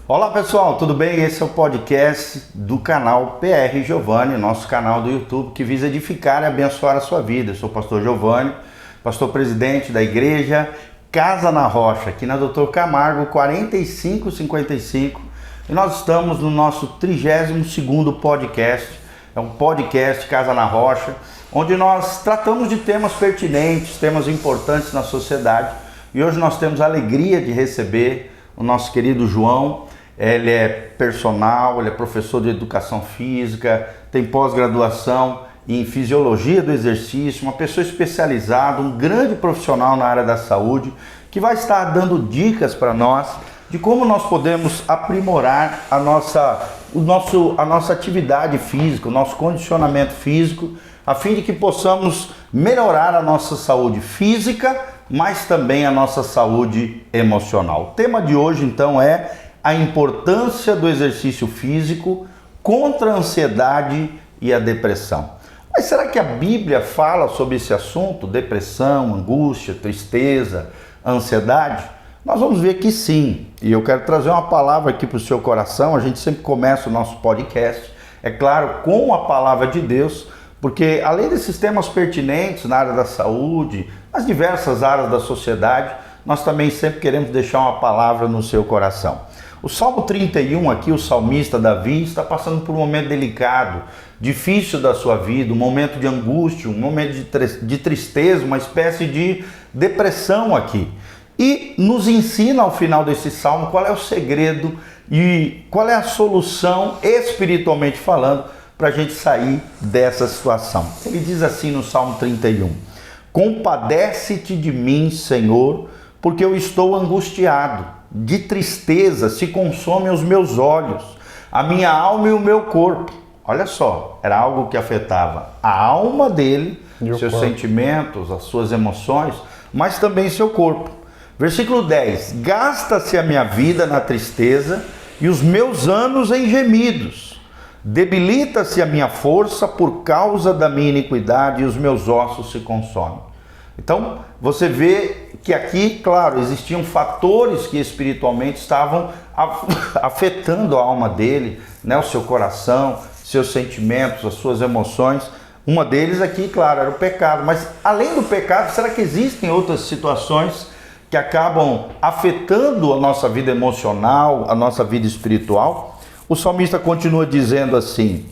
Olá pessoal, tudo bem? Esse é o podcast do canal PR Giovanni, nosso canal do YouTube que visa edificar e abençoar a sua vida. Eu sou o pastor Giovanni, pastor presidente da igreja Casa na Rocha, aqui na Dr. Camargo 4555, e nós estamos no nosso 32º podcast. É um podcast Casa na Rocha, onde nós tratamos de temas pertinentes, temas importantes na sociedade. E hoje nós temos a alegria de receber o nosso querido João. Ele é personal, ele é professor de educação física, tem pós-graduação em fisiologia do exercício, uma pessoa especializada, um grande profissional na área da saúde, que vai estar dando dicas para nós de como nós podemos aprimorar a nossa atividade física, o nosso condicionamento físico, a fim de que possamos melhorar a nossa saúde física, mas também a nossa saúde emocional. O tema de hoje, então, é a importância do exercício físico contra a ansiedade e a depressão. Mas será que a Bíblia fala sobre esse assunto? Depressão, angústia, tristeza, ansiedade? Nós vamos ver que sim. E eu quero trazer uma palavra aqui para o seu coração. A gente sempre começa o nosso podcast, é claro, com a palavra de Deus, porque além desses temas pertinentes na área da saúde, nas diversas áreas da sociedade, nós também sempre queremos deixar uma palavra no seu coração. O Salmo 31 aqui, o salmista Davi, está passando por um momento delicado, difícil da sua vida, um momento de angústia, um momento de tristeza, uma espécie de depressão aqui. E nos ensina ao final desse salmo qual é o segredo e qual é a solução, espiritualmente falando, para a gente sair dessa situação. Ele diz assim no Salmo 31, compadece-te de mim, Senhor, porque eu estou angustiado. De tristeza se consomem os meus olhos, a minha alma e o meu corpo. Olha só, era algo que afetava a alma dele, seus sentimentos, as suas emoções, mas também seu corpo. Versículo 10, gasta-se a minha vida na tristeza e os meus anos em gemidos. Debilita-se a minha força por causa da minha iniquidade e os meus ossos se consomem. Então, você vê que aqui, claro, existiam fatores que espiritualmente estavam afetando a alma dele, né? O seu coração, seus sentimentos, as suas emoções. Uma deles aqui, claro, era o pecado. Mas, além do pecado, será que existem outras situações que acabam afetando a nossa vida emocional, a nossa vida espiritual? O salmista continua dizendo assim,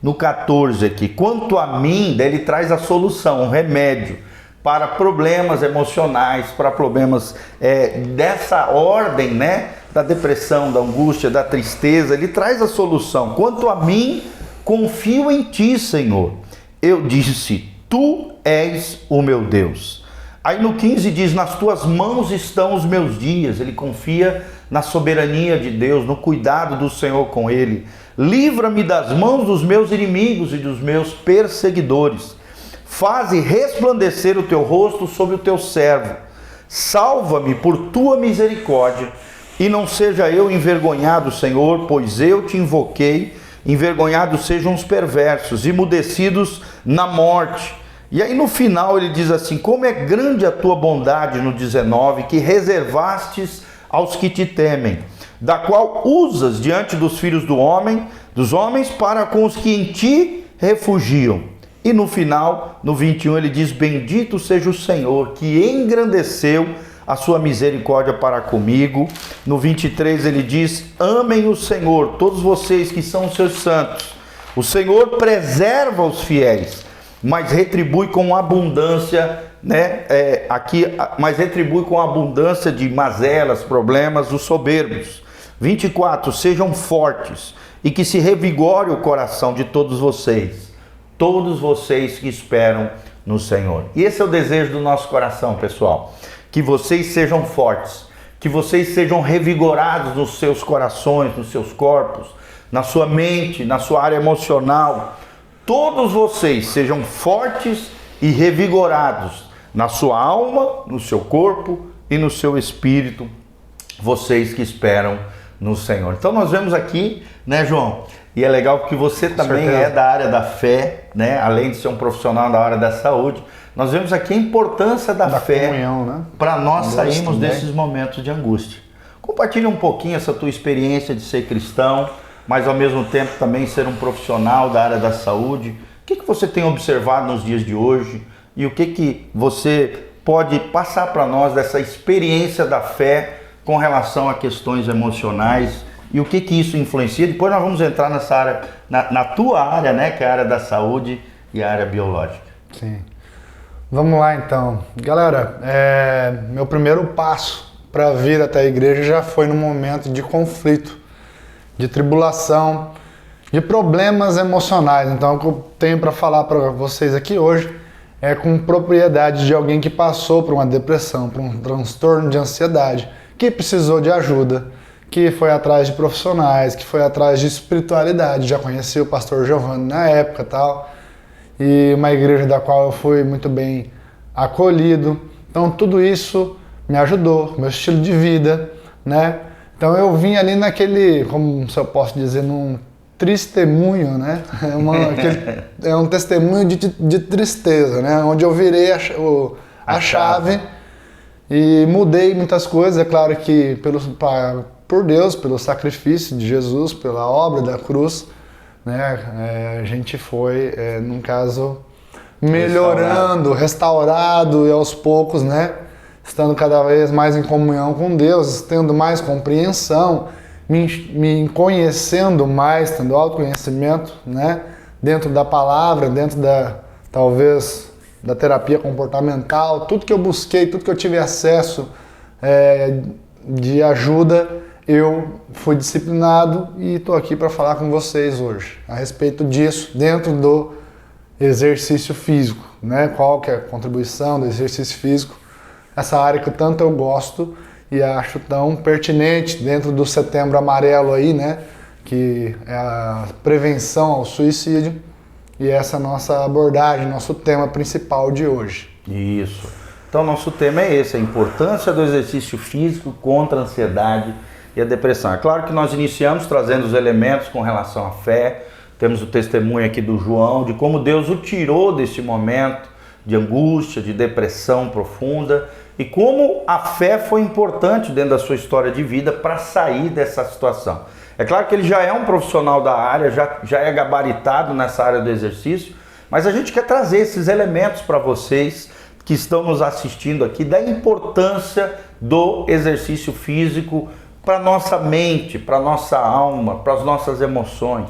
no 14 aqui, quanto a mim, daí ele traz a solução, um remédio para problemas emocionais, para problemas dessa ordem, né? Da depressão, da angústia, da tristeza. Ele traz a solução. Quanto a mim, confio em ti, Senhor. Eu disse, tu és o meu Deus. Aí no 15 diz, nas tuas mãos estão os meus dias. Ele confia na soberania de Deus, no cuidado do Senhor com ele. Livra-me das mãos dos meus inimigos e dos meus perseguidores. Faze resplandecer o teu rosto sobre o teu servo. Salva-me por tua misericórdia, e não seja eu envergonhado, Senhor, pois eu te invoquei. Envergonhados sejam os perversos, emudecidos na morte. E aí no final ele diz assim, como é grande a tua bondade, no 19, que reservastes aos que te temem, da qual usas diante dos filhos dos homens, para com os que em ti refugiam. E no final, no 21, ele diz, bendito seja o Senhor, que engrandeceu a sua misericórdia para comigo. No 23 ele diz, amem o Senhor, todos vocês que são os seus santos. O Senhor preserva os fiéis, mas retribui com abundância, né? Mas retribui com abundância de mazelas, problemas, os soberbos. 24, sejam fortes e que se revigore o coração de todos vocês que esperam no Senhor. E esse é o desejo do nosso coração, pessoal. Que vocês sejam fortes, que vocês sejam revigorados nos seus corações, nos seus corpos, na sua mente, na sua área emocional. Todos vocês sejam fortes e revigorados na sua alma, no seu corpo e no seu espírito, vocês que esperam no Senhor. Então nós vemos aqui, né, João? E é legal porque você também é da área da fé, né? Além de ser um profissional da área da saúde, nós vemos aqui a importância da fé, comunhão, né? Para nós sairmos desses momentos de angústia. Compartilha um pouquinho essa tua experiência de ser cristão, mas ao mesmo tempo também ser um profissional da área da saúde. O que você tem observado nos dias de hoje e o que você pode passar para nós dessa experiência da fé com relação a questões emocionais e o que isso influencia? Depois nós vamos entrar nessa área, na tua área, né, que é a área da saúde e a área biológica. Sim. Vamos lá então. Galera, meu primeiro passo para vir até a igreja já foi num momento de conflito, de tribulação, de problemas emocionais. Então o que eu tenho para falar para vocês aqui hoje é com propriedade de alguém que passou por uma depressão, por um transtorno de ansiedade, que precisou de ajuda, que foi atrás de profissionais, que foi atrás de espiritualidade. Já conheci o pastor Giovanni na época e tal, e uma igreja da qual eu fui muito bem acolhido. Então tudo isso me ajudou, meu estilo de vida, né? Então eu vim ali naquele, como se eu posso dizer, num testemunho, né? É um testemunho de tristeza, né? Onde eu virei a chave e mudei muitas coisas. É claro que por Deus, pelo sacrifício de Jesus, pela obra da cruz, né? A gente foi, num caso, melhorando, restaurado e aos poucos, né? Estando cada vez mais em comunhão com Deus, tendo mais compreensão, me conhecendo mais, tendo autoconhecimento, né? Dentro da palavra, dentro talvez da terapia comportamental, tudo que eu busquei, tudo que eu tive acesso de ajuda, eu fui disciplinado e estou aqui para falar com vocês hoje a respeito disso dentro do exercício físico, né? Qual que é a contribuição do exercício físico, essa área que tanto eu gosto e acho tão pertinente dentro do Setembro Amarelo aí, né? Que é a prevenção ao suicídio, e essa é a nossa abordagem, nosso tema principal de hoje. Isso. Então nosso tema é esse, a importância do exercício físico contra a ansiedade e a depressão. É claro que nós iniciamos trazendo os elementos com relação à fé, temos o testemunho aqui do João, de como Deus o tirou desse momento de angústia, de depressão profunda, e como a fé foi importante dentro da sua história de vida para sair dessa situação. É claro que ele já é um profissional da área, já é gabaritado nessa área do exercício, mas a gente quer trazer esses elementos para vocês que estão nos assistindo aqui, da importância do exercício físico para a nossa mente, para a nossa alma, para as nossas emoções.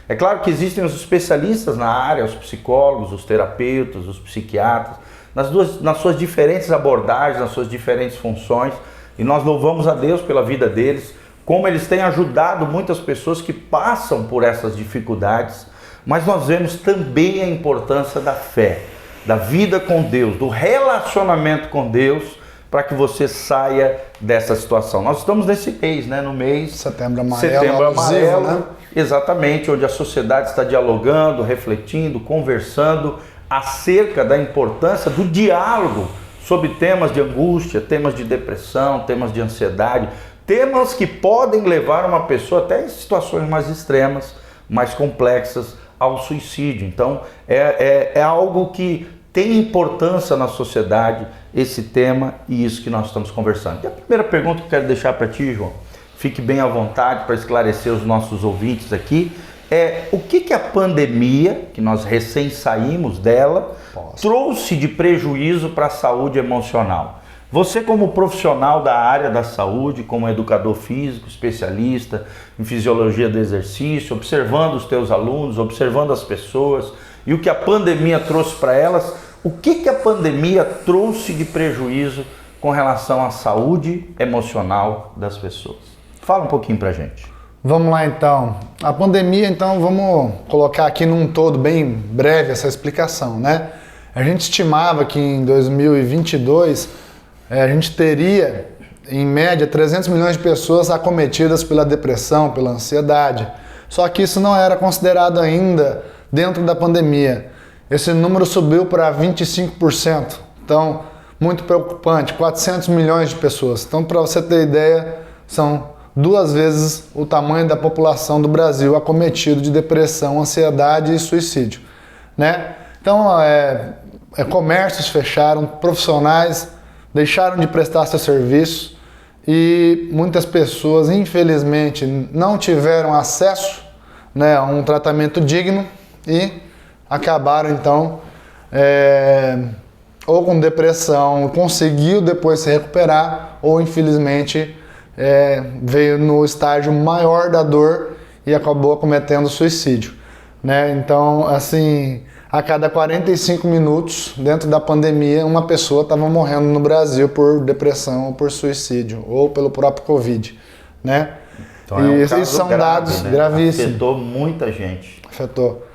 É claro que existem os especialistas na área, os psicólogos, os terapeutas, os psiquiatras, nas suas diferentes abordagens, nas suas diferentes funções, e nós louvamos a Deus pela vida deles, como eles têm ajudado muitas pessoas que passam por essas dificuldades, mas nós vemos também a importância da fé, da vida com Deus, do relacionamento com Deus, para que você saia dessa situação. Nós estamos nesse mês, né? No mês Setembro Amarelo, né? Exatamente, onde a sociedade está dialogando, refletindo, conversando acerca da importância do diálogo sobre temas de angústia, temas de depressão, temas de ansiedade, temas que podem levar uma pessoa até em situações mais extremas, mais complexas, ao suicídio. Então é algo que tem importância na sociedade, esse tema e isso que nós estamos conversando. E a primeira pergunta que eu quero deixar para ti, João, fique bem à vontade para esclarecer os nossos ouvintes aqui, é o que a pandemia, que nós recém saímos dela, trouxe de prejuízo para a saúde emocional? Você, como profissional da área da saúde, como educador físico, especialista em fisiologia do exercício, observando os teus alunos, observando as pessoas e o que a pandemia trouxe para elas, o que a pandemia trouxe de prejuízo com relação à saúde emocional das pessoas? Fala um pouquinho pra gente. Vamos lá então. A pandemia, então, vamos colocar aqui num todo bem breve essa explicação, né? A gente estimava que em 2022 a gente teria, em média, 300 milhões de pessoas acometidas pela depressão, pela ansiedade. Só que isso não era considerado ainda dentro da pandemia. Esse número subiu para 25%. Então, muito preocupante, 400 milhões de pessoas. Então, para você ter ideia, são 2 vezes o tamanho da população do Brasil acometido de depressão, ansiedade e suicídio, né? Então, comércios fecharam, profissionais deixaram de prestar seu serviço e muitas pessoas, infelizmente, não tiveram acesso, né, a um tratamento digno e acabaram, então, ou com depressão, conseguiu depois se recuperar, ou infelizmente veio no estágio maior da dor e acabou cometendo suicídio, né? Então, assim, a cada 45 minutos, dentro da pandemia, uma pessoa estava morrendo no Brasil por depressão ou por suicídio, ou pelo próprio Covid, né? Então, e esses são grave, dados, né? gravíssimos. Afetou muita gente. Afetou.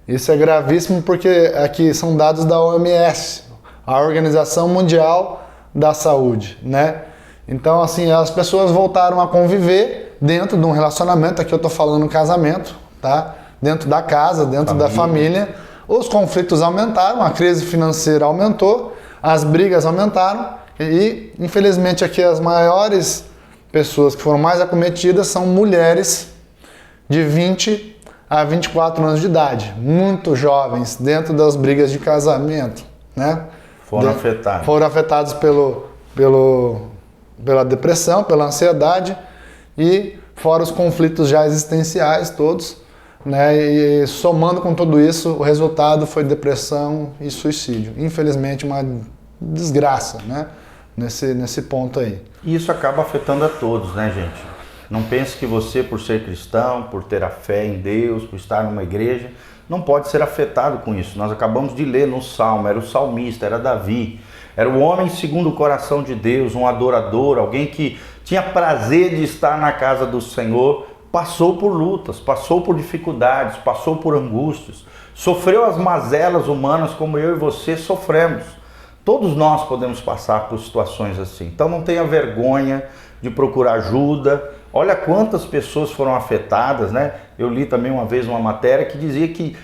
Isso é gravíssimo porque aqui são dados da OMS, a Organização Mundial da Saúde, né? Então, assim, as pessoas voltaram a conviver dentro de um relacionamento, aqui eu tô falando casamento, tá? Dentro da casa, dentro da família. Os conflitos aumentaram, a crise financeira aumentou, as brigas aumentaram e, infelizmente, aqui as maiores pessoas que foram mais acometidas são mulheres de 20 a 24 anos de idade, muito jovens, dentro das brigas de casamento, né? Foram afetados pela depressão, pela ansiedade e fora os conflitos já existenciais todos, né? E somando com tudo isso, o resultado foi depressão e suicídio. Infelizmente, uma desgraça, né? Nesse ponto aí. E isso acaba afetando a todos, né, gente? Não pense que você, por ser cristão, por ter a fé em Deus, por estar numa igreja, não pode ser afetado com isso. Nós acabamos de ler no Salmo, era o salmista, era Davi, era o homem segundo o coração de Deus, um adorador, alguém que tinha prazer de estar na casa do Senhor, passou por lutas, passou por dificuldades, passou por angústias, sofreu as mazelas humanas como eu e você sofremos. Todos nós podemos passar por situações assim. Então não tenha vergonha de procurar ajuda. Olha quantas pessoas foram afetadas, né? Eu li também uma vez uma matéria que dizia que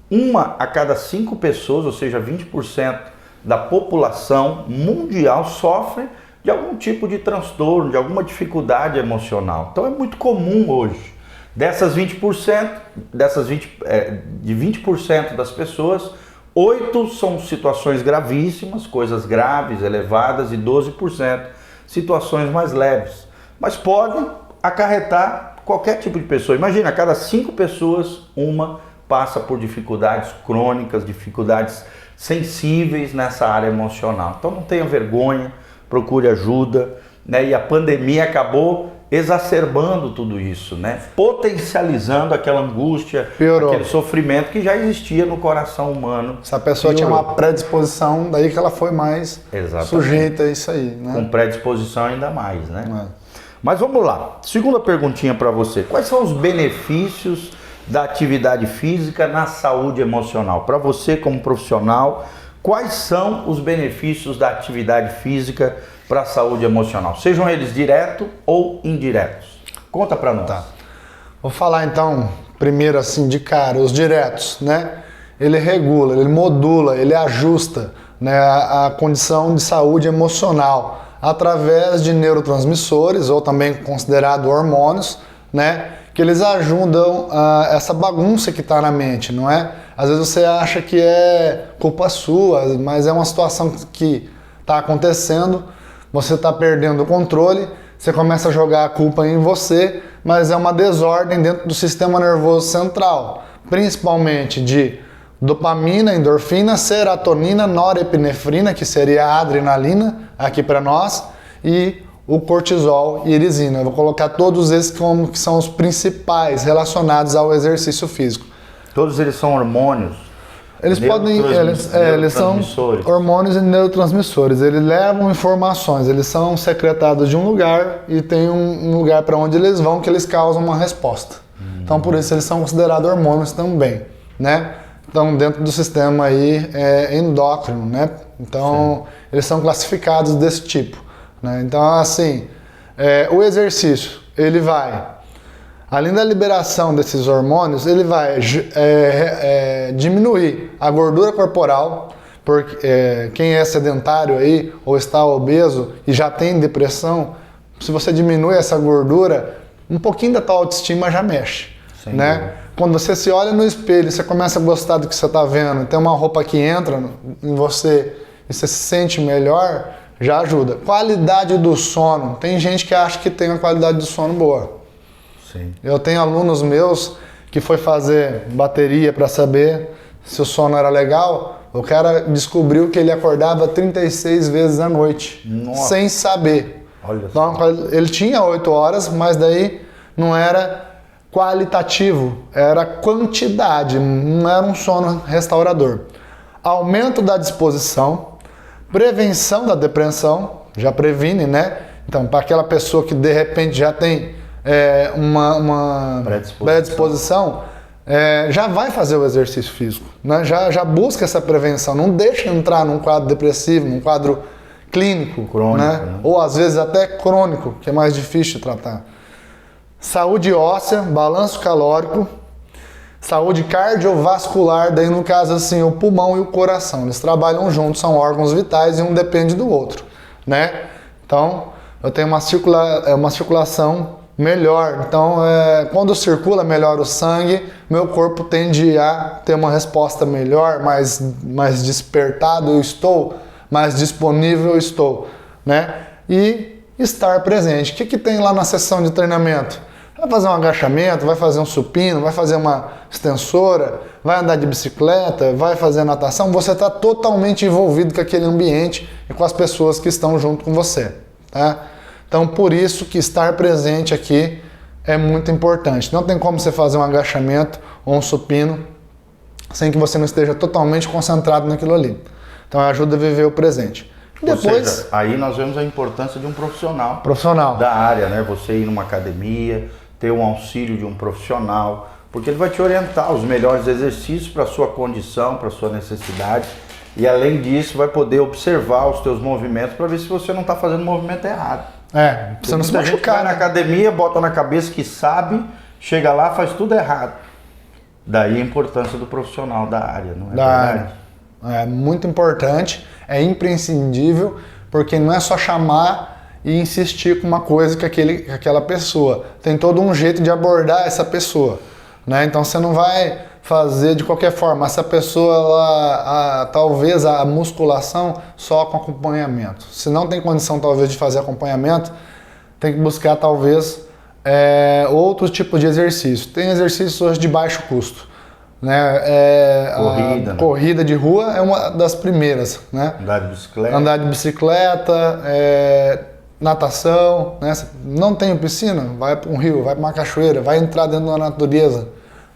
1 a cada 5 pessoas, ou seja, 20% da população mundial sofre de algum tipo de transtorno, de alguma dificuldade emocional. Então é muito comum hoje. Dessas 20%, de 20% das pessoas, 8 são situações gravíssimas, coisas graves, elevadas, e 12% situações mais leves. Mas podem acarretar qualquer tipo de pessoa. Imagina, a cada 5 pessoas, uma passa por dificuldades crônicas, dificuldades sensíveis nessa área emocional. Então não tenha vergonha, procure ajuda, né? E a pandemia acabou exacerbando tudo isso, né? Potencializando aquela angústia, aquele sofrimento que já existia no coração humano. Essa pessoa tinha uma predisposição, daí que ela foi mais sujeita a isso aí, né? Com predisposição ainda mais, né? Mas vamos lá, segunda perguntinha para você. Quais são os benefícios da atividade física na saúde emocional? Para você como profissional, quais são os benefícios da atividade física para a saúde emocional? Sejam eles diretos ou indiretos. Conta para nós. Tá. Vou falar então, primeiro assim de cara, os diretos, né? Ele regula, ele modula, ele ajusta, né, a condição de saúde emocional através de neurotransmissores, ou também considerado hormônios, né? Que eles ajudam essa bagunça que está na mente, não é? Às vezes você acha que é culpa sua, mas é uma situação que está acontecendo, você está perdendo o controle, você começa a jogar a culpa em você, mas é uma desordem dentro do sistema nervoso central, principalmente de dopamina, endorfina, serotonina, norepinefrina, que seria a adrenalina aqui para nós, e o cortisol e irisina. Eu vou colocar todos esses como que são os principais relacionados ao exercício físico. Todos eles são hormônios? Eles são hormônios e neurotransmissores. Eles levam informações, eles são secretados de um lugar e tem um lugar para onde eles vão que eles causam uma resposta. Então por isso eles são considerados hormônios também, né? Então dentro do sistema aí endócrino, né? Então eles são classificados desse tipo, né? Então assim, o exercício, ele vai, além da liberação desses hormônios, ele vai diminuir a gordura corporal, porque quem é sedentário aí, ou está obeso e já tem depressão, se você diminui essa gordura, um pouquinho da tua autoestima já mexe, né? Quando você se olha no espelho, você começa a gostar do que você está vendo, tem uma roupa que entra em você e você se sente melhor, já ajuda. Qualidade do sono. Tem gente que acha que tem uma qualidade do sono boa. Sim. Eu tenho alunos meus que foi fazer bateria para saber se o sono era legal. O cara descobriu que ele acordava 36 vezes à noite. Nossa. Sem saber. Olha então, só. ele tinha 8 horas, mas daí não era qualitativo, era quantidade, não era um sono restaurador. Aumento da disposição, prevenção da depressão, já previne, né? Então, para aquela pessoa que de repente já tem uma predisposição, já vai fazer o exercício físico, né? Já busca essa prevenção, não deixa entrar num quadro depressivo, num quadro clínico, crônico, né? Ou às vezes até crônico, que é mais difícil de tratar. Saúde óssea, balanço calórico, saúde cardiovascular, daí no caso assim, o pulmão e o coração, eles trabalham juntos, são órgãos vitais e um depende do outro, né? Então, eu tenho uma circulação melhor, então quando circula melhor o sangue, meu corpo tende a ter uma resposta melhor, mais despertado eu estou, mais disponível eu estou, né? E estar presente. O que tem lá na sessão de treinamento? Vai fazer um agachamento, vai fazer um supino, vai fazer uma extensora, vai andar de bicicleta, vai fazer natação. Você está totalmente envolvido com aquele ambiente e com as pessoas que estão junto com você, tá? Então, por isso que estar presente aqui é muito importante. Não tem como você fazer um agachamento ou um supino sem que você não esteja totalmente concentrado naquilo ali. Então, ajuda a viver o presente. Depois, ou seja, aí nós vemos a importância de um profissional da área, né? Você ir numa academia, ter um auxílio de um profissional, porque ele vai te orientar os melhores exercícios para a sua condição, para a sua necessidade, e além disso vai poder observar os teus movimentos para ver se você não está fazendo o movimento errado. Você não se machucar. Vai na academia, bota na cabeça que sabe, chega lá, faz tudo errado. Daí a importância do profissional da área, não é verdade? É muito importante, é imprescindível, porque não é só chamar e insistir com uma coisa que aquela pessoa. Tem todo um jeito de abordar essa pessoa, né? Então você não vai fazer de qualquer forma. Essa pessoa, talvez a musculação só com acompanhamento. Se não tem condição talvez de fazer acompanhamento, tem que buscar talvez outro tipo de exercício. Tem exercícios hoje de baixo custo. Né? Corrida de rua é uma das primeiras, né? Andar de bicicleta, natação, né? Não tem piscina, vai para um rio, vai para uma cachoeira, vai entrar dentro da natureza,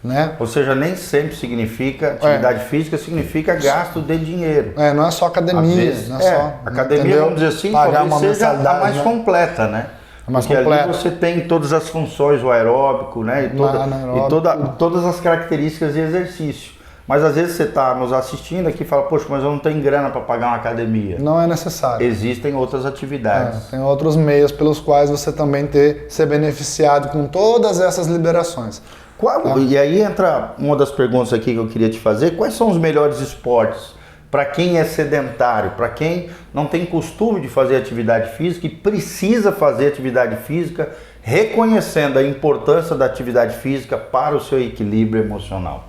né? Ou seja, nem sempre significa atividade física, significa gasto de dinheiro. Não é só academia, vezes, não é só academia, entendeu? Vamos dizer assim, talvez seja a mais completa, né? Porque ali você tem todas as funções, o aeróbico, né? E todas as características de exercício. Mas às vezes você está nos assistindo aqui e fala, poxa, mas eu não tenho grana para pagar uma academia. Não é necessário. Existem outras atividades. Tem outros meios pelos quais você também ser beneficiado com todas essas liberações. E aí entra uma das perguntas aqui que eu queria te fazer. Quais são os melhores esportes para quem é sedentário, para quem não tem costume de fazer atividade física e precisa fazer atividade física, reconhecendo a importância da atividade física para o seu equilíbrio emocional?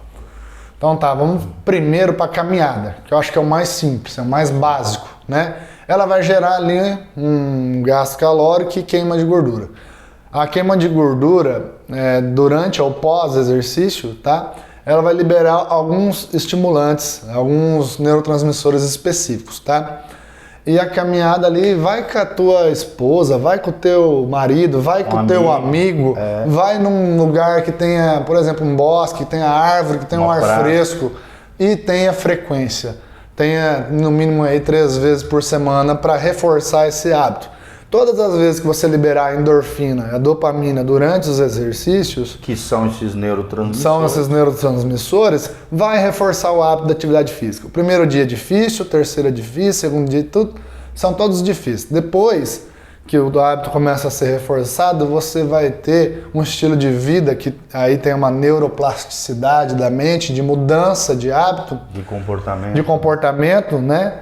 Então tá, vamos primeiro para a caminhada, que eu acho que é o mais simples, é o mais básico, né? Ela vai gerar ali um gasto calórico e queima de gordura. A queima de gordura, durante ou pós-exercício, tá? Ela vai liberar alguns estimulantes, alguns neurotransmissores específicos, tá? E a caminhada ali, vai com a tua esposa, vai com o teu marido, vai com o teu amigo, vai num lugar que tenha, por exemplo, um bosque, que tenha árvore, que tenha um ar fresco e tenha frequência. Tenha no mínimo aí 3 vezes por semana para reforçar esse hábito. Todas as vezes que você liberar a endorfina, a dopamina durante os exercícios, que são esses neurotransmissores, vai reforçar o hábito da atividade física. O primeiro dia é difícil, o terceiro é difícil, o segundo dia tudo, são todos difíceis. Depois que o hábito começa a ser reforçado, você vai ter um estilo de vida que aí tem uma neuroplasticidade da mente, de mudança de hábito, de comportamento, né?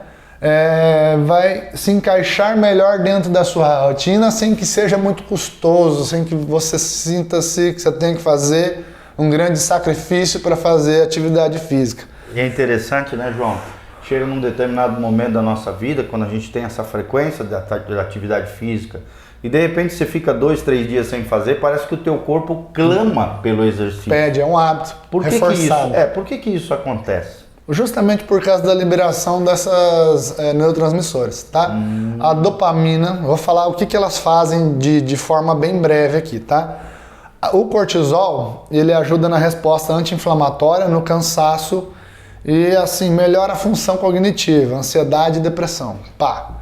Vai se encaixar melhor dentro da sua rotina sem que seja muito custoso, sem que você sinta-se que você tem que fazer um grande sacrifício para fazer atividade física. E é interessante, né, João? chega num determinado momento da nossa vida, quando a gente tem essa frequência da atividade física, e de repente você fica 2, 3 dias sem fazer, parece que o teu corpo clama pelo exercício. Pede, é um hábito reforçado. Por que isso acontece? Justamente por causa da liberação dessas neurotransmissores, tá? A dopamina, vou falar o que elas fazem de forma bem breve aqui, tá? O cortisol, ele ajuda na resposta anti-inflamatória, no cansaço e, assim, melhora a função cognitiva, ansiedade e depressão. Pá!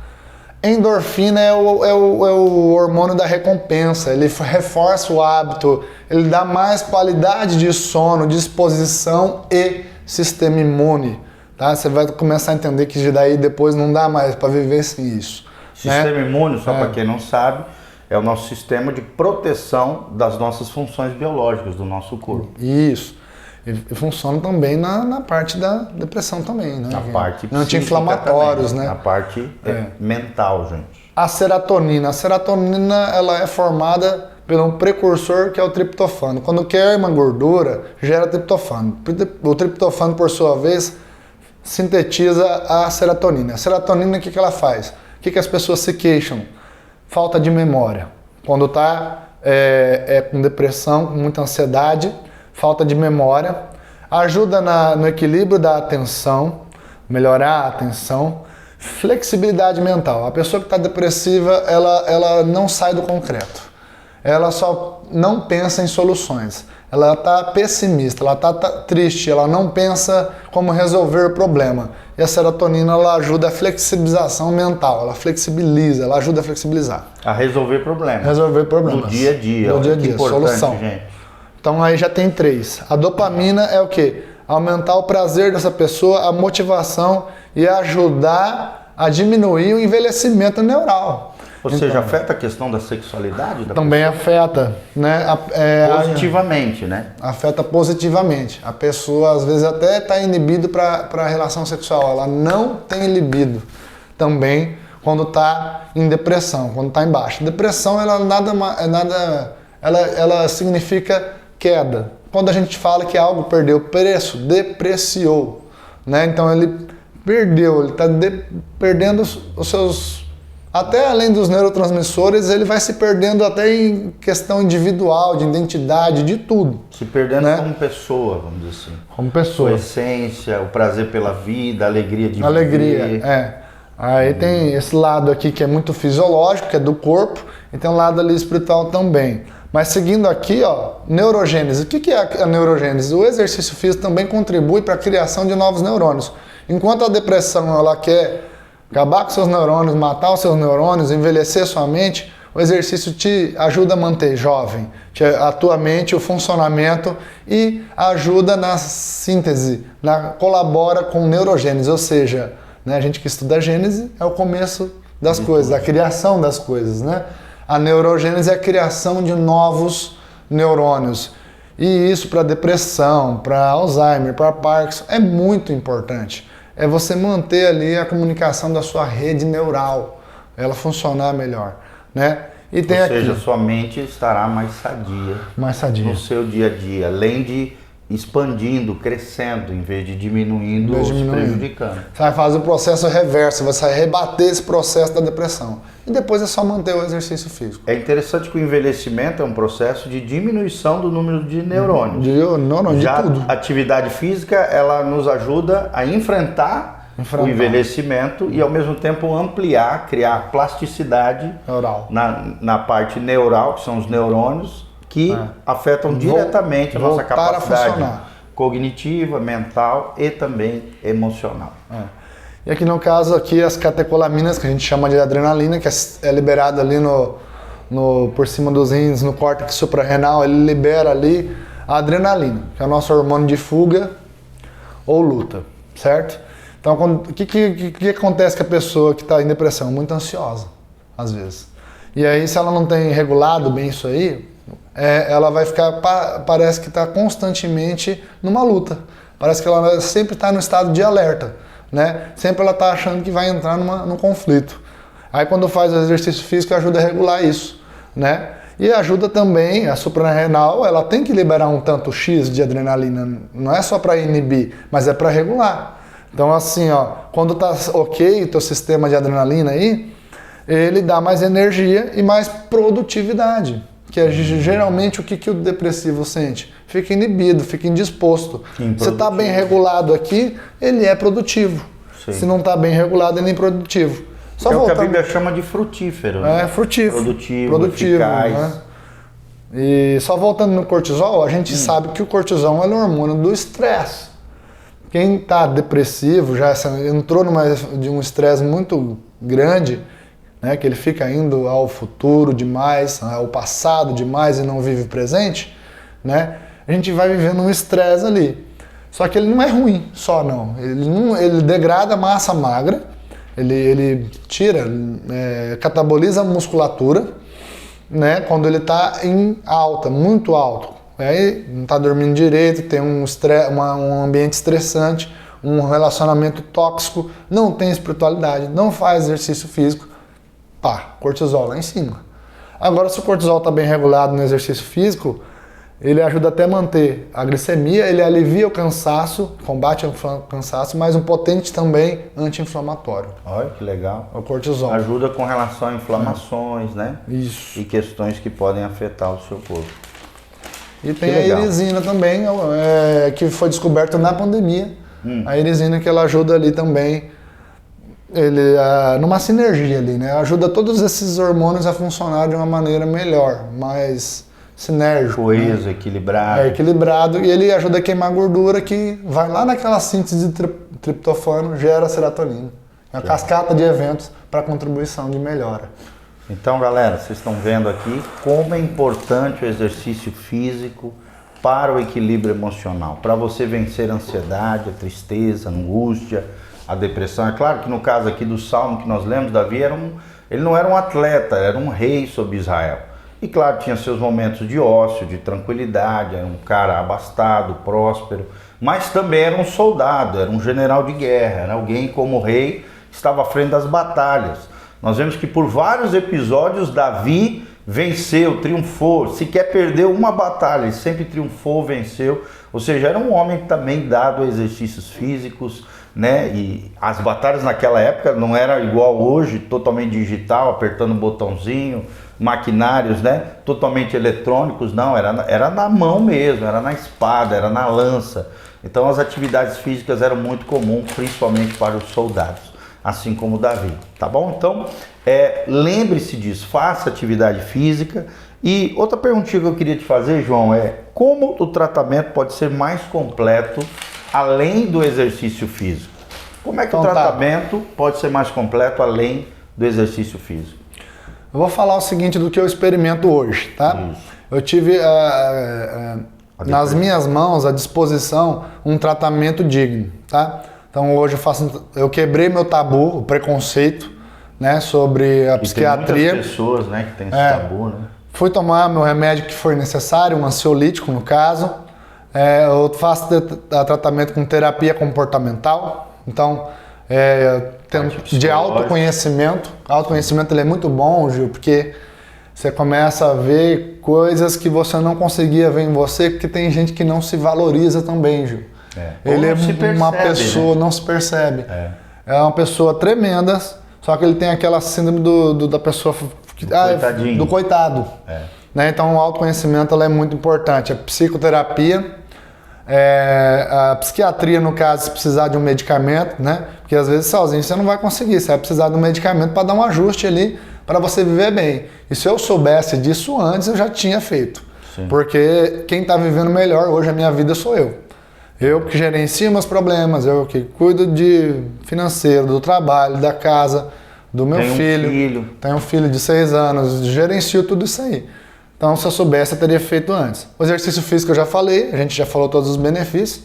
Endorfina é o hormônio da recompensa, ele reforça o hábito, ele dá mais qualidade de sono, disposição e sistema imune, tá? Você vai começar a entender que daí depois não dá mais para viver sem isso. Sistema imune, só para quem não sabe, é o nosso sistema de proteção das nossas funções biológicas do nosso corpo. Isso. E funciona também na parte da depressão também, né? Na parte anti-inflamatórios, né? Na parte mental, gente. A serotonina. A serotonina, ela é formada por um precursor que é o triptofano. Quando queima gordura, gera triptofano. O triptofano, por sua vez, sintetiza a serotonina. A serotonina, o que ela faz? O que as pessoas se queixam? Falta de memória. Quando está com depressão, com muita ansiedade, falta de memória, ajuda no equilíbrio da atenção, melhorar a atenção, flexibilidade mental. A pessoa que está depressiva, ela não sai do concreto, ela só não pensa em soluções, ela está pessimista, ela está triste, ela não pensa como resolver o problema. E a serotonina, ela ajuda a flexibilização mental, ela flexibiliza, ela ajuda a flexibilizar. A resolver problemas. Resolver problemas. Do dia a dia. Do dia a dia, solução. Gente. Então aí já tem 3. A dopamina é o quê? Aumentar o prazer dessa pessoa, a motivação e ajudar a diminuir o envelhecimento neural. Ou seja, afeta a questão da sexualidade da também pessoa? Afeta, né? Positivamente, né? Afeta positivamente. A pessoa às vezes até está inibido para a relação sexual, ela não tem libido também quando está em depressão, quando está em baixa. Depressão, ela significa queda. Quando a gente fala que algo perdeu preço, depreciou, né? Então ele perdeu, ele está perdendo os seus... Até além dos neurotransmissores, ele vai se perdendo até em questão individual, de identidade, de tudo. Se perdendo, né? Como pessoa, vamos dizer assim. Como pessoa. A essência, o prazer pela vida, a alegria de viver. Alegria, Aí tem esse lado aqui que é muito fisiológico, que é do corpo, e tem um lado ali espiritual também. Mas seguindo aqui, ó, neurogênese. O que é a neurogênese? O exercício físico também contribui para a criação de novos neurônios. Enquanto a depressão, ela quer acabar com seus neurônios, matar os seus neurônios, envelhecer sua mente, o exercício te ajuda a manter jovem, a tua mente, o funcionamento e ajuda na síntese, colabora com neurogênese, ou seja, né, a gente que estuda a gênese é o começo das coisas, a criação das coisas, né? A neurogênese é a criação de novos neurônios. E isso para depressão, para Alzheimer, para Parkinson é muito importante. É você manter ali a comunicação da sua rede neural, ela funcionar melhor, né? E tem Ou seja, sua mente estará mais sadia no seu dia a dia, além de expandindo, crescendo, em vez de diminuindo ou se prejudicando. Você vai fazer o processo reverso, você vai rebater esse processo da depressão. E depois é só manter o exercício físico. É interessante que o envelhecimento é um processo de diminuição do número de neurônios. Já tudo. A atividade física, ela nos ajuda a enfrentar o envelhecimento e ao mesmo tempo ampliar, criar plasticidade neural. Na parte neural, que são os neurônios, que afetam diretamente a nossa capacidade cognitiva, mental e também emocional. E aqui no caso, aqui as catecolaminas, que a gente chama de adrenalina, que é liberada ali por cima dos rins, no córtex suprarrenal, ele libera ali a adrenalina, que é o nosso hormônio de fuga ou luta, certo? Então, o que acontece com a pessoa que está em depressão? Muito ansiosa, às vezes. E aí, se ela não tem regulado bem isso aí, ela vai ficar, parece que está constantemente numa luta. Parece que ela sempre está no estado de alerta, né? Sempre ela está achando que vai entrar num conflito. Aí quando faz o exercício físico ajuda a regular isso, né? E ajuda também, a suprarrenal, ela tem que liberar um tanto X de adrenalina, não é só para inibir, mas é para regular. Então assim, ó, quando tá ok o teu sistema de adrenalina aí, ele dá mais energia e mais produtividade. Que é geralmente o que o depressivo sente? Fica inibido, fica indisposto. Se está bem regulado aqui, ele é produtivo. Sim. Se não está bem regulado, ele é improdutivo. Só é o que a Bíblia chama de frutífero. Né? É, frutífero. Produtivo, eficaz. Né? E só voltando no cortisol, a gente sabe que o cortisol é o hormônio do estresse. Quem está depressivo, já entrou de um estresse muito grande, né, que ele fica indo ao futuro demais, ao passado demais e não vive o presente, né, a gente vai vivendo um estresse ali. Só que ele não é ruim, só não. Ele degrada a massa magra, ele tira, cataboliza a musculatura, né, quando ele está em alta, muito alto. Aí não está dormindo direito, tem um ambiente estressante, um relacionamento tóxico, não tem espiritualidade, não faz exercício físico. Pá, cortisol lá em cima. Agora, se o cortisol está bem regulado no exercício físico, ele ajuda até a manter a glicemia, ele alivia o cansaço, combate o cansaço, mas um potente também anti-inflamatório. Olha que legal. O cortisol. Ajuda com relação a inflamações, né? Isso. E questões que podem afetar o seu corpo. E tem a irisina também, que foi descoberta na pandemia. A irisina que ela ajuda ali também, numa sinergia ali, né? Ajuda todos esses hormônios a funcionar de uma maneira melhor, mais sinérgico. Coeso, né? equilibrado. É equilibrado e ele ajuda a queimar gordura que vai lá naquela síntese de triptofano, gera serotonina. É uma cascata de eventos para contribuição de melhora. Então, galera, vocês estão vendo aqui como é importante o exercício físico para o equilíbrio emocional, para você vencer a ansiedade, a tristeza, a angústia, a depressão. É claro que no caso aqui do Salmo que nós lemos, Davi ele não era um atleta, era um rei sobre Israel. E claro, tinha seus momentos de ócio, de tranquilidade, era um cara abastado, próspero, mas também era um soldado, era um general de guerra, era alguém como rei que estava à frente das batalhas. Nós vemos que por vários episódios Davi venceu, triunfou, sequer perdeu uma batalha, ele sempre triunfou, venceu. Ou seja, era um homem também dado a exercícios físicos, né? E as batalhas naquela época não era igual hoje, totalmente digital, apertando um botãozinho, maquinários, né? Totalmente eletrônicos, não, era na mão mesmo, era na espada, era na lança. Então as atividades físicas eram muito comuns, principalmente para os soldados, assim como Davi, tá bom? Então, lembre-se disso, faça atividade física. E outra perguntinha que eu queria te fazer, João, como o tratamento pode ser mais completo além do exercício físico? Como é que o tratamento pode ser mais completo além do exercício físico? Eu vou falar o seguinte do que eu experimento hoje, tá? Isso. Eu tive nas minhas mãos, à disposição, um tratamento digno, tá? Então hoje eu quebrei meu tabu, o preconceito, né, sobre a psiquiatria. Tem muitas pessoas, né, que tem esse tabu, né? Fui tomar meu remédio que foi necessário, um ansiolítico no caso. Eu faço tratamento com terapia comportamental, então de autoconhecimento. Autoconhecimento ele é muito bom, Gil, porque você começa a ver coisas que você não conseguia ver em você, porque tem gente que não se valoriza também, Gil. Ele uma pessoa, né? Não se percebe. É uma pessoa tremenda, só que ele tem aquela síndrome da pessoa do coitado. Né? Então o autoconhecimento ela é muito importante. A psicoterapia, a psiquiatria, no caso, se precisar de um medicamento, né? Porque às vezes sozinho você não vai conseguir, você vai precisar de um medicamento para dar um ajuste ali para você viver bem. E se eu soubesse disso antes, eu já tinha feito. Sim. Porque quem está vivendo melhor hoje a minha vida sou eu. Eu que gerencio meus problemas, eu que cuido de financeiro, do trabalho, da casa, do meu filho. Tenho um filho de 6 anos, gerencio tudo isso aí. Então, se eu soubesse, eu teria feito antes. O exercício físico eu já falei, a gente já falou todos os benefícios.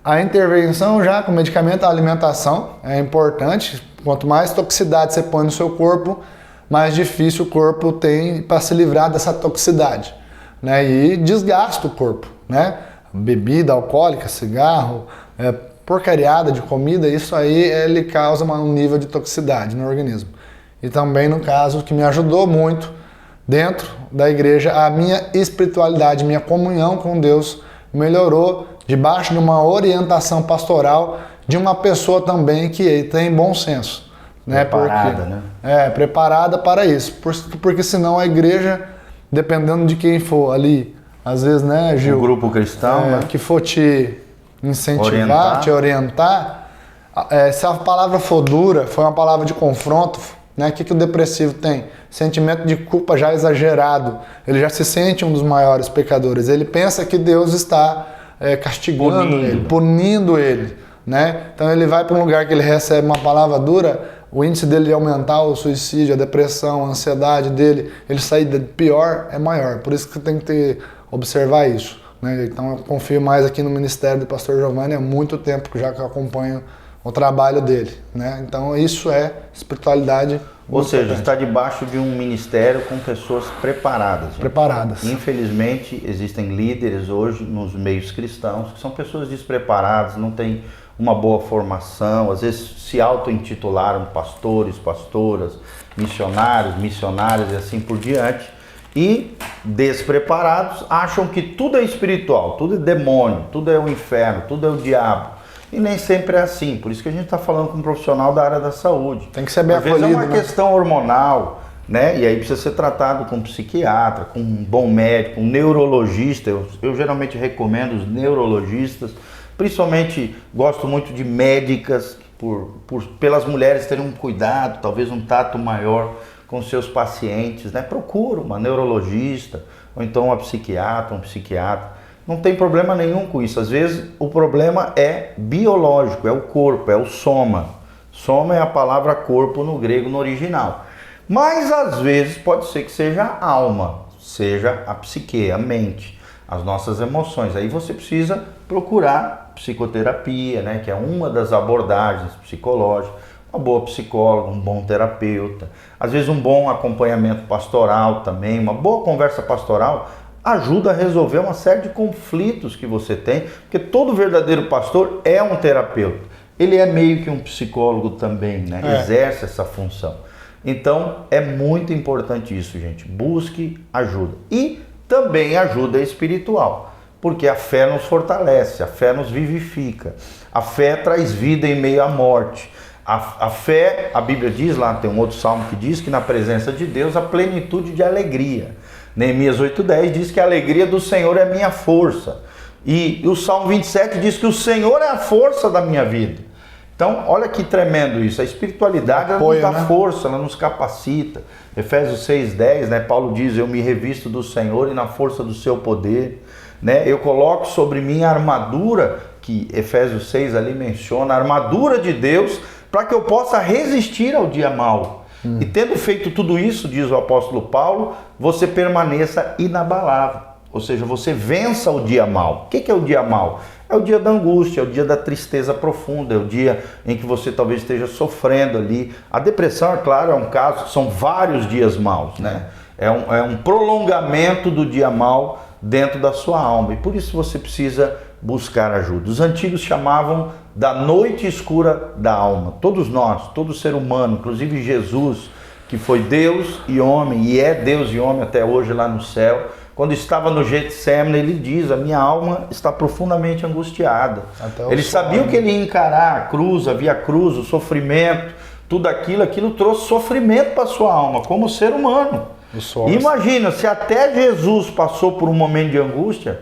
A intervenção já com medicamento, a alimentação é importante. Quanto mais toxicidade você põe no seu corpo, mais difícil o corpo tem para se livrar dessa toxicidade, né? E desgasta o corpo, né? Bebida alcoólica, cigarro, porcariada de comida, isso aí ele causa um nível de toxicidade no organismo. E também no caso que me ajudou muito dentro da igreja, a minha espiritualidade, minha comunhão com Deus melhorou debaixo de uma orientação pastoral de uma pessoa também que tem bom senso. Né? Preparada, né? Preparada para isso. Porque senão a igreja, dependendo de quem for ali, às vezes, né, Gil? Um grupo cristão, né? Que for te incentivar, te orientar, se a palavra for dura, for uma palavra de confronto, né? O que o depressivo tem? Sentimento de culpa já exagerado. Ele já se sente um dos maiores pecadores. Ele pensa que Deus está castigando ele, punindo ele. Né? Então ele vai para um lugar que ele recebe uma palavra dura, o índice dele de aumentar, o suicídio, a depressão, a ansiedade dele, ele sair pior é maior. Por isso que tem que observar isso. Né? Então eu confio mais aqui no ministério do pastor Giovanni há muito tempo que já que eu acompanho o trabalho dele. Né? Então isso é espiritualidade. Ou seja, está debaixo de um ministério com pessoas preparadas. Gente. Preparadas. Infelizmente, existem líderes hoje nos meios cristãos que são pessoas despreparadas, não têm uma boa formação, às vezes se auto-intitularam pastores, pastoras, missionários, missionárias e assim por diante, e despreparados acham que tudo é espiritual, tudo é demônio, tudo é o inferno, tudo é o diabo. E nem sempre é assim, por isso que a gente está falando com um profissional da área da saúde. Tem que ser bem acolhido, às vezes é uma né? questão hormonal, né? E aí precisa ser tratado com um psiquiatra, com um bom médico, um neurologista. Eu geralmente recomendo os neurologistas, principalmente gosto muito de médicas, pelas mulheres terem um cuidado, talvez um tato maior com seus pacientes, né? Procura uma neurologista, ou então uma psiquiatra, um psiquiatra. Não tem problema nenhum com isso. Às vezes o problema é biológico, é o corpo, é o soma. Soma é a palavra corpo no grego, no original. Mas às vezes pode ser que seja a alma, seja a psique, a mente, as nossas emoções. Aí você precisa procurar psicoterapia, né, que é uma das abordagens psicológicas, uma boa psicóloga, um bom terapeuta, às vezes um bom acompanhamento pastoral também, uma boa conversa pastoral ajuda a resolver uma série de conflitos que você tem, porque todo verdadeiro pastor é um terapeuta. Ele é meio que um psicólogo também, né? Exerce essa função. Então, é muito importante isso, gente. Busque ajuda. E também ajuda espiritual, porque a fé nos fortalece, a fé nos vivifica. A fé traz vida em meio à morte. A fé, a Bíblia diz lá, tem um outro salmo que diz que na presença de Deus há plenitude de alegria. Neemias 8,10 diz que a alegria do Senhor é a minha força. E o Salmo 27 diz que o Senhor é a força da minha vida. Então, olha que tremendo isso. A espiritualidade ela nos dá força, ela nos capacita. Efésios 6,10, né, Paulo diz, eu me revisto do Senhor e na força do seu poder. Né? Eu coloco sobre mim a armadura, que Efésios 6 ali menciona, a armadura de Deus, para que eu possa resistir ao dia mau. E tendo feito tudo isso, diz o apóstolo Paulo, você permaneça inabalável. Ou seja, você vença o dia mau. O que é o dia mau? É o dia da angústia, é o dia da tristeza profunda, é o dia em que você talvez esteja sofrendo ali. A depressão, é claro, é um caso, são vários dias maus, né? É um prolongamento do dia mau dentro da sua alma. E por isso você precisa buscar ajuda. Os antigos chamavam da noite escura da alma. Todos nós, todo ser humano, inclusive Jesus, que foi Deus e homem, e é Deus e homem até hoje lá no céu, quando estava no Getsemane, ele diz, a minha alma está profundamente angustiada. Ele sabia que ele ia encarar a cruz, a via cruz, o sofrimento, tudo aquilo trouxe sofrimento para a sua alma, como ser humano. Imagina, se até Jesus passou por um momento de angústia,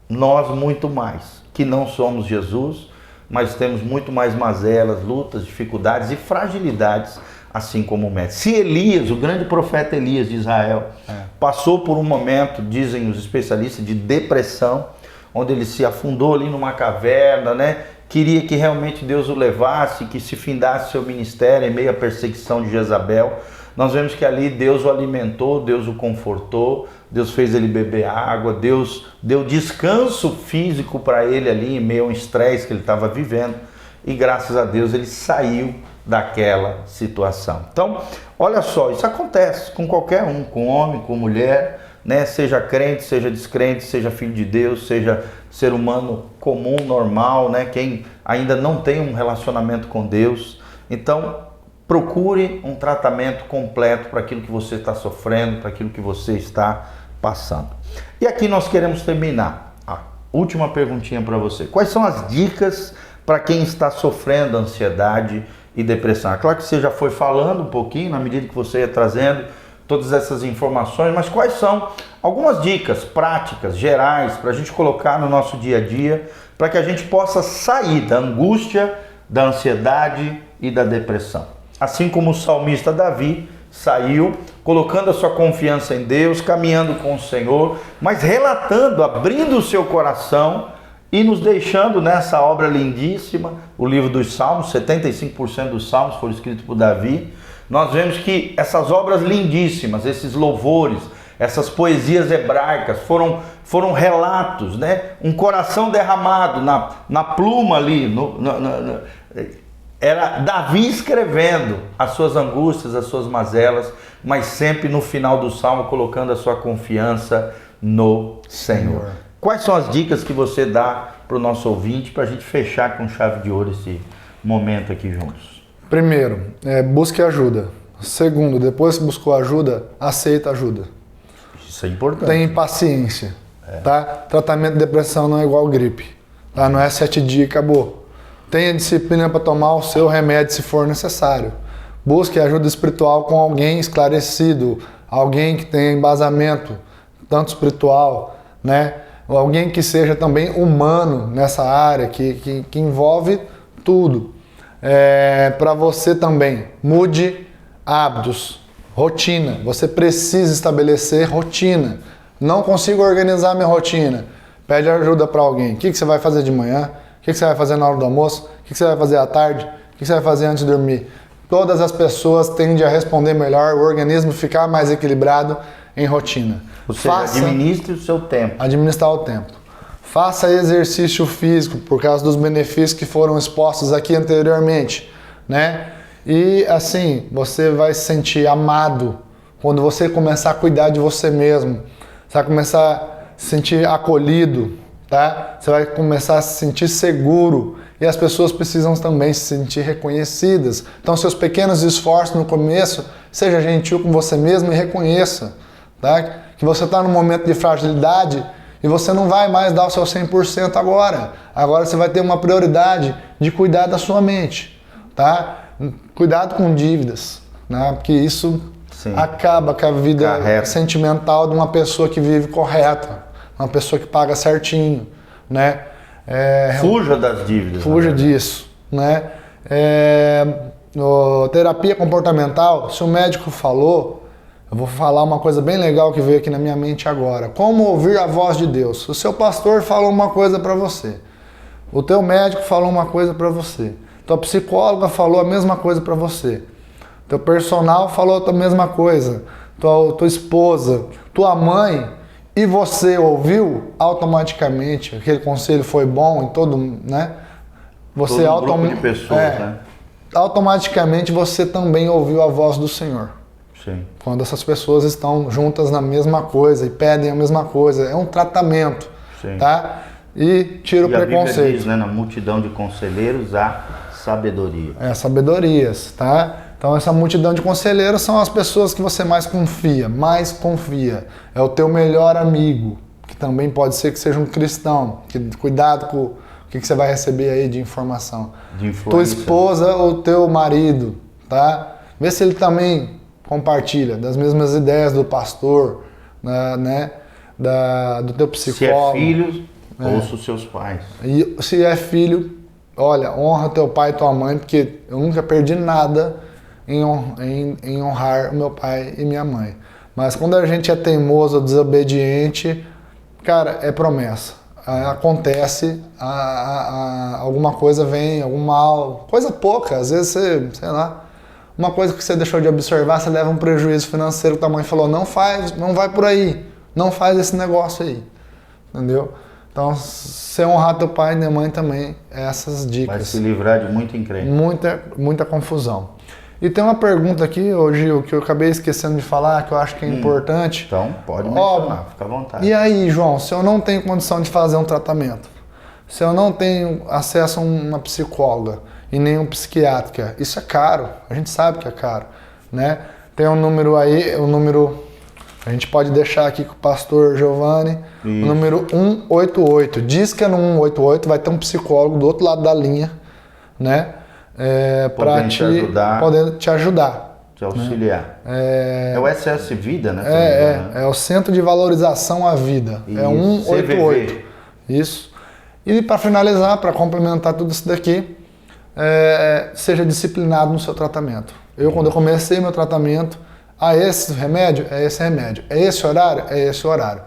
nós muito mais, que não somos Jesus, mas temos muito mais mazelas, lutas, dificuldades e fragilidades, assim como o mestre. Se Elias, o grande profeta Elias de Israel, passou por um momento, dizem os especialistas, de depressão, onde ele se afundou ali numa caverna, né? Queria que realmente Deus o levasse, que se findasse seu ministério em meio à perseguição de Jezabel. Nós vemos que ali Deus o alimentou, Deus o confortou, Deus fez ele beber água, Deus deu descanso físico para ele ali em meio a um estresse que ele estava vivendo. E graças a Deus ele saiu daquela situação. Então, olha só, isso acontece com qualquer um, com homem, com mulher, né? Seja crente, seja descrente, seja filho de Deus, seja ser humano comum, normal, né? Quem ainda não tem um relacionamento com Deus. Então, procure um tratamento completo para aquilo que você está sofrendo, para aquilo que você está passando. E aqui nós queremos terminar. última perguntinha para você. Quais são as dicas para quem está sofrendo ansiedade e depressão? É claro que você já foi falando um pouquinho, na medida que você ia trazendo todas essas informações, mas quais são algumas dicas práticas, gerais, para a gente colocar no nosso dia a dia, para que a gente possa sair da angústia, da ansiedade e da depressão? Assim como o salmista Davi saiu, colocando a sua confiança em Deus, caminhando com o Senhor, mas relatando, abrindo o seu coração e nos deixando nessa obra lindíssima, o livro dos Salmos. 75% dos Salmos foram escritos por Davi. Nós vemos que essas obras lindíssimas, esses louvores, essas poesias hebraicas foram relatos, né? Um coração derramado na pluma ali, era Davi escrevendo as suas angústias, as suas mazelas, mas sempre no final do salmo colocando a sua confiança no Senhor. Quais são as dicas que você dá para o nosso ouvinte para a gente fechar com chave de ouro esse momento aqui juntos? Primeiro, busque ajuda. Segundo, depois que buscou ajuda, aceita ajuda. Isso é importante. Tenha paciência, tá? Tratamento de depressão não é igual gripe, tá? Não é 7 dias e acabou. Tenha disciplina para tomar o seu remédio se for necessário. Busque ajuda espiritual com alguém esclarecido, alguém que tenha embasamento, tanto espiritual, né? Ou alguém que seja também humano nessa área, que envolve tudo. Para você também, mude hábitos, rotina. Você precisa estabelecer rotina. Não consigo organizar minha rotina. Pede ajuda para alguém. O que você vai fazer de manhã? O que você vai fazer na hora do almoço? O que você vai fazer à tarde? O que você vai fazer antes de dormir? Todas as pessoas tendem a responder melhor, o organismo ficar mais equilibrado em rotina. Ou seja, administre o seu tempo. Administrar o tempo. Faça exercício físico por causa dos benefícios que foram expostos aqui anteriormente, né? E assim, você vai se sentir amado quando você começar a cuidar de você mesmo. Você vai começar a se sentir acolhido, tá? Você vai começar a se sentir seguro. E as pessoas precisam também se sentir reconhecidas. Então, seus pequenos esforços no começo, seja gentil com você mesmo e reconheça, tá? Que você está num momento de fragilidade e você não vai mais dar o seu 100% agora. Agora você vai ter uma prioridade de cuidar da sua mente, tá? Cuidado com dívidas, né? Porque isso acaba com a vida sentimental de uma pessoa que vive correta, uma pessoa que paga certinho, né? Fuja das dívidas. Fuja disso, né? Terapia comportamental, se o médico falou, eu vou falar uma coisa bem legal que veio aqui na minha mente agora. Como ouvir a voz de Deus? O seu pastor falou uma coisa para você. O teu médico falou uma coisa para você. Tua psicóloga falou a mesma coisa para você. Teu personal falou a mesma coisa. Tua esposa, tua mãe, e você ouviu automaticamente, aquele conselho foi bom em todo, né? Você todo grupo de pessoas, né? Automaticamente você também ouviu a voz do Senhor. Sim. Quando essas pessoas estão juntas na mesma coisa e pedem a mesma coisa, é um tratamento, tá? E tira o preconceito. A Bíblia diz, né, na multidão de conselheiros há sabedoria. Sabedorias, tá? Então essa multidão de conselheiros são as pessoas que você mais confia. É o teu melhor amigo, que também pode ser que seja um cristão. Cuidado com o que você vai receber aí de informação. De influência. Tua esposa ou teu marido, tá? Vê se ele também compartilha das mesmas ideias do pastor, né? Do teu psicólogo. Se é filho, ouça os seus pais. E se é filho, olha, honra teu pai e tua mãe, porque eu nunca perdi nada em honrar o meu pai e minha mãe. Mas quando a gente é teimoso, desobediente, cara, é promessa. Acontece, alguma coisa vem, algum mal, coisa pouca, às vezes você, sei lá, uma coisa que você deixou de observar, você leva um prejuízo financeiro que tua mãe falou, não faz, não vai por aí, não faz esse negócio aí, entendeu? Então, se honrar teu pai e tua mãe também, essas dicas. Vai se livrar de muita encrenca. Muita confusão. E tem uma pergunta aqui, Gil, que eu acabei esquecendo de falar, que eu acho que é importante. Então, pode mencionar, fica à vontade. E aí, João, se eu não tenho condição de fazer um tratamento, se eu não tenho acesso a uma psicóloga e nem um psiquiatra, isso é caro, a gente sabe que é caro, né? Tem um número aí, A gente pode deixar aqui com o pastor Giovanni, o número 188. Diz que é no 188, vai ter um psicólogo do outro lado da linha, né? Para poder te ajudar. Te auxiliar. Né? É o SS Vida, né? É o Centro de Valorização à Vida. Isso. É 188. CVV. Isso. E para finalizar, para complementar tudo isso daqui, seja disciplinado no seu tratamento. Quando eu comecei meu tratamento, esse remédio? É esse remédio. É esse horário? É esse horário.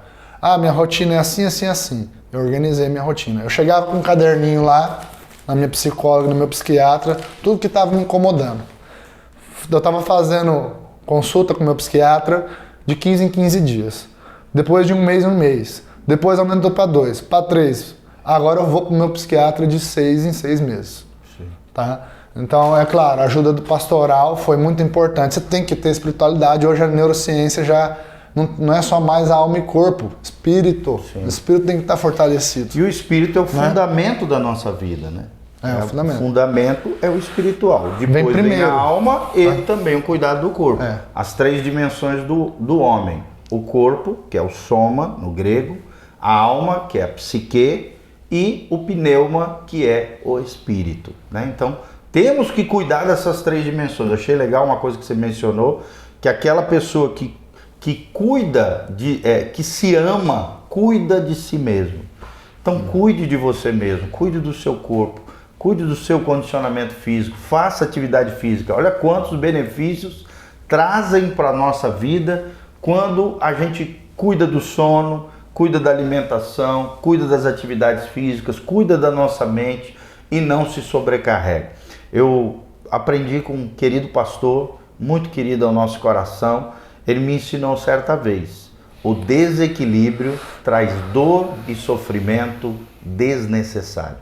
Minha rotina é assim, assim, assim. Eu organizei minha rotina. Eu chegava com um caderninho lá, na minha psicóloga, no meu psiquiatra, tudo que estava me incomodando. Eu estava fazendo consulta com o meu psiquiatra de 15 em 15 dias. Depois de um mês em um mês. Depois aumentou para 2, para 3. Agora eu vou para o meu psiquiatra de 6 em 6 meses. Sim. Tá? Então, é claro, a ajuda do pastoral foi muito importante. Você tem que ter espiritualidade. Hoje a neurociência já não é só mais alma e corpo, espírito. Sim. O espírito tem que estar fortalecido. E o espírito é o fundamento da nossa vida, né? O fundamento. O fundamento é o espiritual. Depois vem a alma e também o cuidado do corpo. As 3 dimensões do homem. O corpo, que é o soma, no grego. A alma, que é a psique. E o pneuma, que é o espírito, né? Então, temos que cuidar dessas 3 dimensões. Eu achei legal uma coisa que você mencionou, que aquela pessoa que cuida, que se ama, cuida de si mesmo. Então, cuide de você mesmo, cuide do seu corpo, cuide do seu condicionamento físico, faça atividade física. Olha quantos benefícios trazem para a nossa vida quando a gente cuida do sono, cuida da alimentação, cuida das atividades físicas, cuida da nossa mente e não se sobrecarrega. Eu aprendi com um querido pastor, muito querido ao nosso coração. Ele me ensinou certa vez: o desequilíbrio traz dor e sofrimento desnecessário.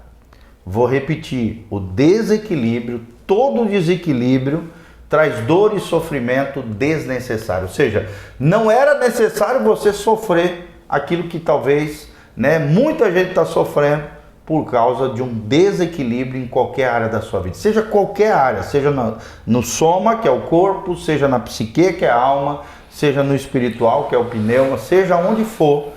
Vou repetir: o desequilíbrio, todo desequilíbrio traz dor e sofrimento desnecessário. Ou seja, não era necessário você sofrer aquilo que talvez, né, muita gente está sofrendo por causa de um desequilíbrio em qualquer área da sua vida. Seja qualquer área, seja no soma, que é o corpo, seja na psique, que é a alma, seja no espiritual, que é o pneuma, seja onde for,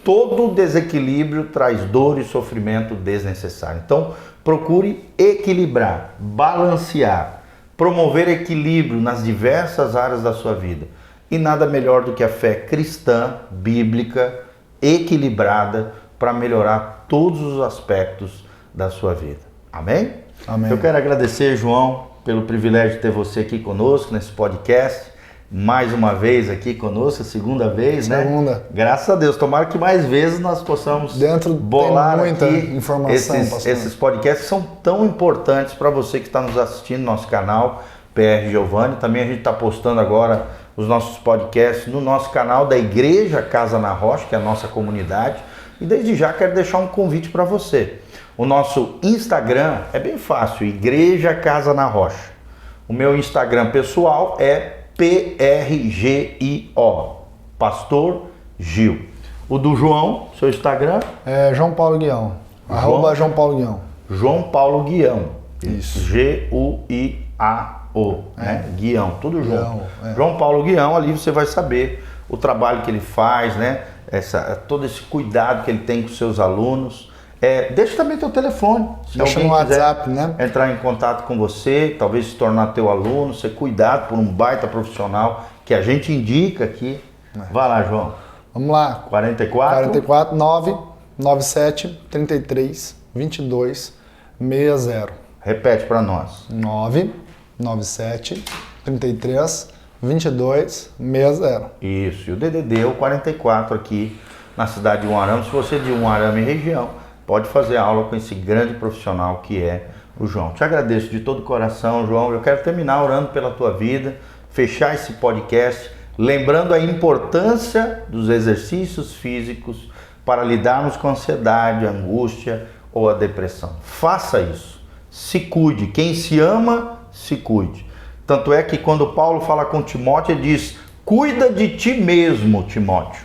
todo desequilíbrio traz dor e sofrimento desnecessário. Então, procure equilibrar, balancear, promover equilíbrio nas diversas áreas da sua vida. E nada melhor do que a fé cristã, bíblica, equilibrada, para melhorar todos os aspectos da sua vida. Amém? Amém. Eu quero agradecer, João, pelo privilégio de ter você aqui conosco nesse podcast. Mais uma vez aqui conosco, a segunda vez, né? Segunda. Graças a Deus. Tomara que mais vezes nós possamos bolar tem muita aqui informação, esses podcasts que são tão importantes para você que está nos assistindo no nosso canal PR Giovanni. Também a gente está postando agora os nossos podcasts no nosso canal da Igreja Casa na Rocha, que é a nossa comunidade. E desde já quero deixar um convite para você. O nosso Instagram é bem fácil, Igreja Casa na Rocha. O meu Instagram pessoal é PRGIO, Pastor Gil. O do João, seu Instagram? É João Paulo Guião. @João Paulo Guião. João Paulo Guião. Isso. GUIAO, né? Guião, tudo junto. João Paulo Guião, ali você vai saber o trabalho que ele faz, né? Todo esse cuidado que ele tem com seus alunos. Deixa também teu telefone. Se deixa alguém no WhatsApp, né? Entrar em contato com você, talvez se tornar teu aluno, ser cuidado por um baita profissional que a gente indica aqui. Vai lá, João. Vamos lá. 44 997 33 22 60. Repete para nós. 997 33 22 60. Isso. E o DDD é o 44 aqui na cidade de Umuarama. Se você é de Umuarama e região, pode fazer aula com esse grande profissional que é o João. Te agradeço de todo o coração, João. Eu quero terminar orando pela tua vida, fechar esse podcast, lembrando a importância dos exercícios físicos para lidarmos com a ansiedade, a angústia ou a depressão. Faça isso. Se cuide. Quem se ama, se cuide. Tanto é que quando Paulo fala com Timóteo, ele diz: cuida de ti mesmo, Timóteo,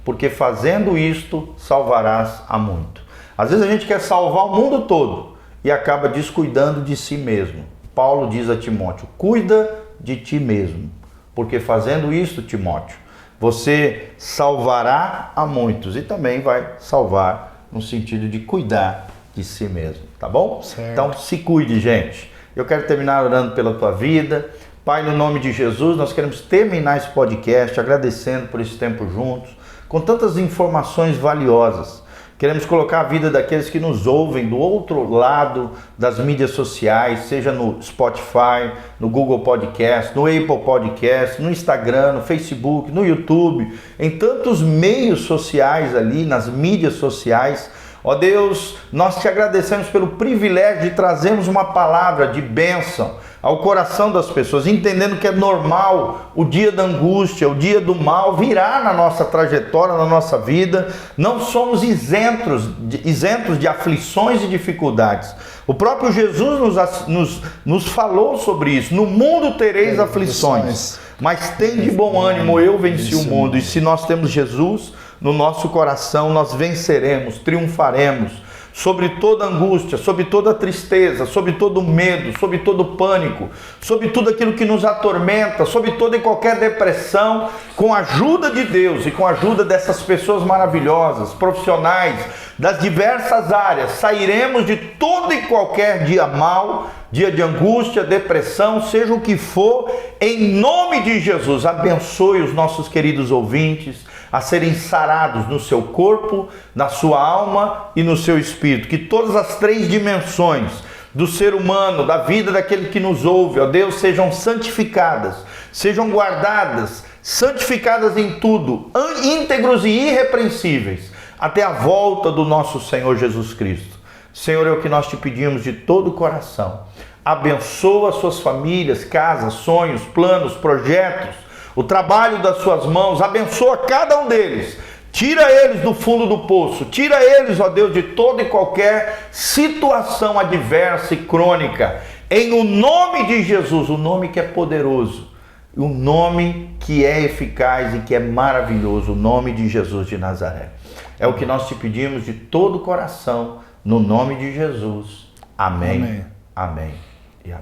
porque fazendo isto salvarás a muito. Às vezes a gente quer salvar o mundo todo e acaba descuidando de si mesmo. Paulo diz a Timóteo: cuida de ti mesmo, porque fazendo isto, Timóteo, você salvará a muitos e também vai salvar no sentido de cuidar de si mesmo, tá bom? Certo. Então se cuide, gente. Eu quero terminar orando pela tua vida. Pai, no nome de Jesus, nós queremos terminar esse podcast agradecendo por esse tempo juntos, com tantas informações valiosas. Queremos colocar a vida daqueles que nos ouvem do outro lado das mídias sociais, seja no Spotify, no Google Podcast, no Apple Podcast, no Instagram, no Facebook, no YouTube, em tantos meios sociais ali, nas mídias sociais. Ó Deus, nós te agradecemos pelo privilégio de trazermos uma palavra de bênção ao coração das pessoas, entendendo que é normal o dia da angústia, o dia do mal virá na nossa trajetória, na nossa vida. Não somos isentos de aflições e dificuldades. O próprio Jesus nos falou sobre isso. No mundo tereis aflições, mas tem de bom ânimo, eu venci o mundo. E se nós temos Jesus no nosso coração, nós venceremos, triunfaremos sobre toda angústia, sobre toda tristeza, sobre todo medo, sobre todo pânico, sobre tudo aquilo que nos atormenta, sobre toda e qualquer depressão. Com a ajuda de Deus e com a ajuda dessas pessoas maravilhosas, profissionais das diversas áreas, sairemos de todo e qualquer dia mau, dia de angústia, depressão, seja o que for, em nome de Jesus. Abençoe os nossos queridos ouvintes a serem sarados no seu corpo, na sua alma e no seu espírito. Que todas as três dimensões do ser humano, da vida daquele que nos ouve, ó Deus, sejam santificadas, sejam guardadas, santificadas em tudo, íntegros e irrepreensíveis, até a volta do nosso Senhor Jesus Cristo. Senhor, é o que nós te pedimos de todo o coração. Abençoa suas famílias, casas, sonhos, planos, projetos, o trabalho das suas mãos. Abençoa cada um deles. Tira eles do fundo do poço. Tira eles, ó Deus, de toda e qualquer situação adversa e crônica. Em o nome de Jesus, o nome que é poderoso, o nome que é eficaz e que é maravilhoso, o nome de Jesus de Nazaré. É o que nós te pedimos de todo o coração, no nome de Jesus. Amém. Amém. Amém.